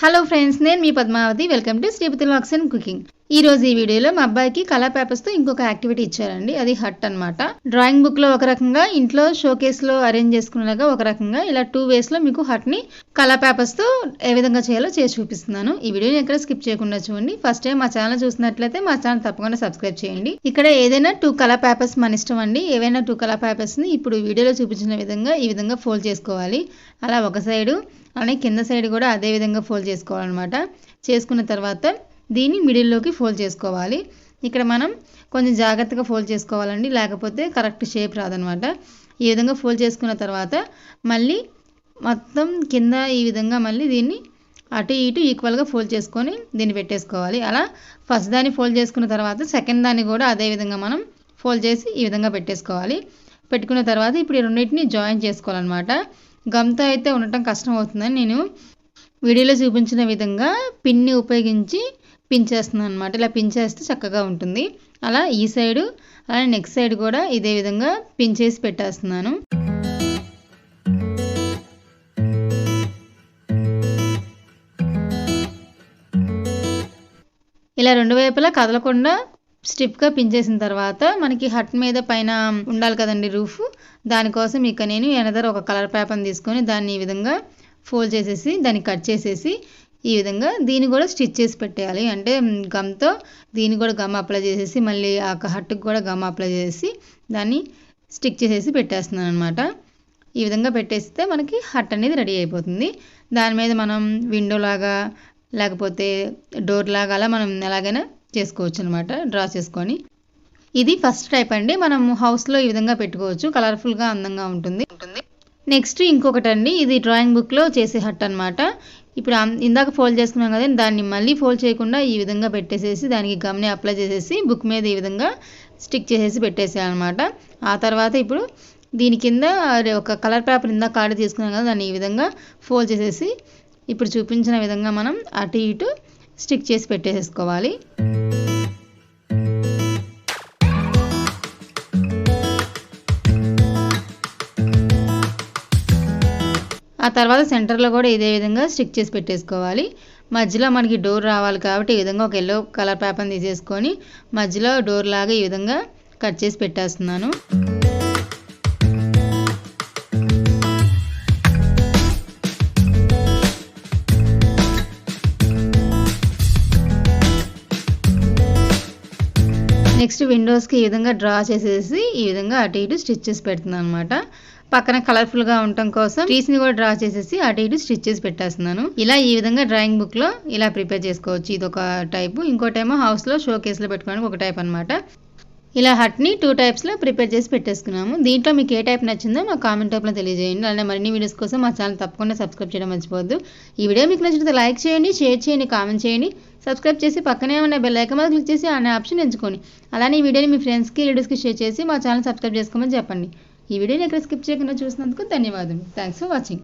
Hello friends, నేను మీ Padmavathi. Welcome to Sripathi vlogs and cooking. ఈ రోజు ఈ వీడియోలో మా అబ్బాయికి కలర్ పేపర్స్ తో ఇంకొక యాక్టివిటీ ఇచ్చారండి. అది హట్ అన్నమాట. డ్రాయింగ్ బుక్ లో ఒక రకంగా, ఇంట్లో షోకేస్ లో అరేంజ్ చేసుకునేలాగా ఒక రకంగా, ఇలా 2 వేస్ లో మీకు హట్ ని కలర్ పేపర్స్ తో ఏ విధంగా చేయాలో చేసి చూపిస్తున్నాను. ఈ వీడియోని ఎక్కడ స్కిప్ చేయకుండా చూడండి. ఫస్ట్ టైం మా ఛానల్ చూసినట్లయితే మా ఛానల్ తప్పకుండా సబ్స్క్రైబ్ చేయండి. ఇక్కడ ఏదైనా 2 కలర్ పేపర్స్ మన ఇష్టం అండి. ఏవైనా 2 కలర్ పేపర్స్ ని ఇప్పుడు వీడియోలో చూపించిన విధంగా ఈ విధంగా ఫోల్డ్ చేసుకోవాలి. అలా ఒక సైడు అలానే కింద సైడ్ కూడా అదే విధంగా ఫోల్డ్ చేసుకోవాలన్నమాట. చేసుకున్న తర్వాత దీన్ని మిడిల్లోకి ఫోల్డ్ చేసుకోవాలి. ఇక్కడ మనం కొంచెం జాగ్రత్తగా ఫోల్డ్ చేసుకోవాలండి, లేకపోతే కరెక్ట్ షేప్ రాదనమాట. ఈ విధంగా ఫోల్డ్ చేసుకున్న తర్వాత మళ్ళీ మొత్తం కింద ఈ విధంగా మళ్ళీ దీన్ని అటు ఇటు ఈక్వల్గా ఫోల్డ్ చేసుకొని దీన్ని పెట్టేసుకోవాలి. అలా ఫస్ట్ దాన్ని ఫోల్డ్ చేసుకున్న తర్వాత సెకండ్ దాన్ని కూడా అదే విధంగా మనం ఫోల్డ్ చేసి ఈ విధంగా పెట్టేసుకోవాలి. పెట్టుకున్న తర్వాత ఇప్పుడు ఈ రెండింటిని జాయిన్ చేసుకోవాలన్నమాట. గమ్తో అయితే ఉండటం కష్టం అవుతుందని నేను వీడియోలో చూపించిన విధంగా పిన్ని ఉపయోగించి పిన్ చేస్తున్నాను అనమాట. ఇలా పిన్ చేస్తే చక్కగా ఉంటుంది. అలా ఈ సైడు అలానే నెక్స్ట్ సైడ్ కూడా ఇదే విధంగా పిన్ చేసి పెట్టేస్తున్నాను. ఇలా రెండు వైపులా కదలకుండా స్టిప్గా పిన్ చేసిన తర్వాత మనకి హట్ మీద పైన ఉండాలి కదండి రూఫ్. దానికోసం ఇక నేను ఎనదర్ ఒక కలర్ పేపర్ని తీసుకొని దాన్ని ఈ విధంగా ఫోల్డ్ చేసేసి దాన్ని కట్ చేసేసి ఈ విధంగా దీన్ని కూడా స్టిచ్ చేసి పెట్టేయాలి. అంటే గమ్తో దీన్ని కూడా గమ్ అప్లై చేసేసి మళ్ళీ ఆ హట్కి కూడా గమ్ అప్లై చేసేసి దాన్ని స్టిక్ చేసేసి పెట్టేస్తున్నాను అనమాట. ఈ విధంగా పెట్టేస్తే మనకి హట్ అనేది రెడీ అయిపోతుంది. దాని మీద మనం విండో లాగా లేకపోతే డోర్ లాగా అలా మనం ఎలాగైనా చేసుకోవచ్చు అనమాట, డ్రా చేసుకొని. ఇది ఫస్ట్ టైప్ అండి. మనం హౌస్లో ఈ విధంగా పెట్టుకోవచ్చు, కలర్ఫుల్గా అందంగా ఉంటుంది. నెక్స్ట్ ఇంకొకటి అండి, ఇది డ్రాయింగ్ బుక్లో చేసే హట్ అనమాట. ఇప్పుడు ఇందాక ఫోల్డ్ చేసుకున్నాం కదా, దాన్ని మళ్ళీ ఫోల్డ్ చేయకుండా ఈ విధంగా పెట్టేసేసి దానికి గమ్ని అప్లై చేసేసి బుక్ మీద ఈ విధంగా స్టిక్ చేసేసి పెట్టేసేయాలన్నమాట. ఆ తర్వాత ఇప్పుడు దీని కింద ఒక కలర్ పేపర్ ఇందాక కార్డు తీసుకున్నాం కదా, దాన్ని ఈ విధంగా ఫోల్డ్ చేసేసి ఇప్పుడు చూపించిన విధంగా మనం అటు ఇటు స్టిక్ చేసి పెట్టేసుకోవాలి. ఆ తర్వాత సెంటర్లో కూడా ఇదే విధంగా స్టిక్ చేసి పెట్టేసుకోవాలి. మధ్యలో మనకి డోర్ రావాలి కాబట్టి ఈ విధంగా ఒక ఎల్లో కలర్ పేపర్ని తీసేసుకొని మధ్యలో డోర్ లాగా ఈ విధంగా కట్ చేసి పెట్టేస్తున్నాను. నెక్స్ట్ విండోస్కి ఈ విధంగా డ్రా చేసేసి ఈ విధంగా అటు ఇటు స్టిచ్ చేసి పెడుతున్నాను అనమాట. పక్కన కలర్ఫుల్గా ఉండటం కోసం ట్రీస్ని కూడా డ్రా చేసేసి అటు ఇటు స్టిచ్ చేసి పెట్టేస్తున్నాను. ఇలా ఈ విధంగా డ్రాయింగ్ బుక్లో ఇలా ప్రిపేర్ చేసుకోవచ్చు. ఇది ఒక టైపు. ఇంకోటేమో హౌస్లో షో కేసులో పెట్టుకోవడానికి ఒక టైప్ అనమాట. ఇలా హట్ని 2 టైప్స్లో ప్రిపేర్ చేసి పెట్టేసుకున్నాము. దీంట్లో మీకు ఏ టైప్ నచ్చిందో మా కామెంట్ టైప్లో తెలియజేయండి. అలానే మరిన్ని వీడియోస్ కోసం మా ఛానల్ తప్పకుండా సబ్స్క్రైబ్ చేయడం మర్చిపోవద్దు. ఈ వీడియో మీకు నచ్చితే లైక్ చేయండి, షేర్ చేయండి, కామెంట్ చేయండి. సబ్స్క్రైబ్ చేసి పక్కనే ఉన్న బెల్ ఐకాన్ మీద క్లిక్ చేసి అనే ఆప్షన్ ఎంచుకోండి. అలానే ఈ వీడియోని మీ ఫ్రెండ్స్కి, లీడర్స్కి షేర్ చేసి మా ఛానల్ సబ్స్క్రైబ్ చేసుకోమని చెప్పండి. ఈ వీడియోని ఎక్కడ స్కిప్ చేయకుండా చూసినందుకు ధన్యవాదాలు. Thanks for watching.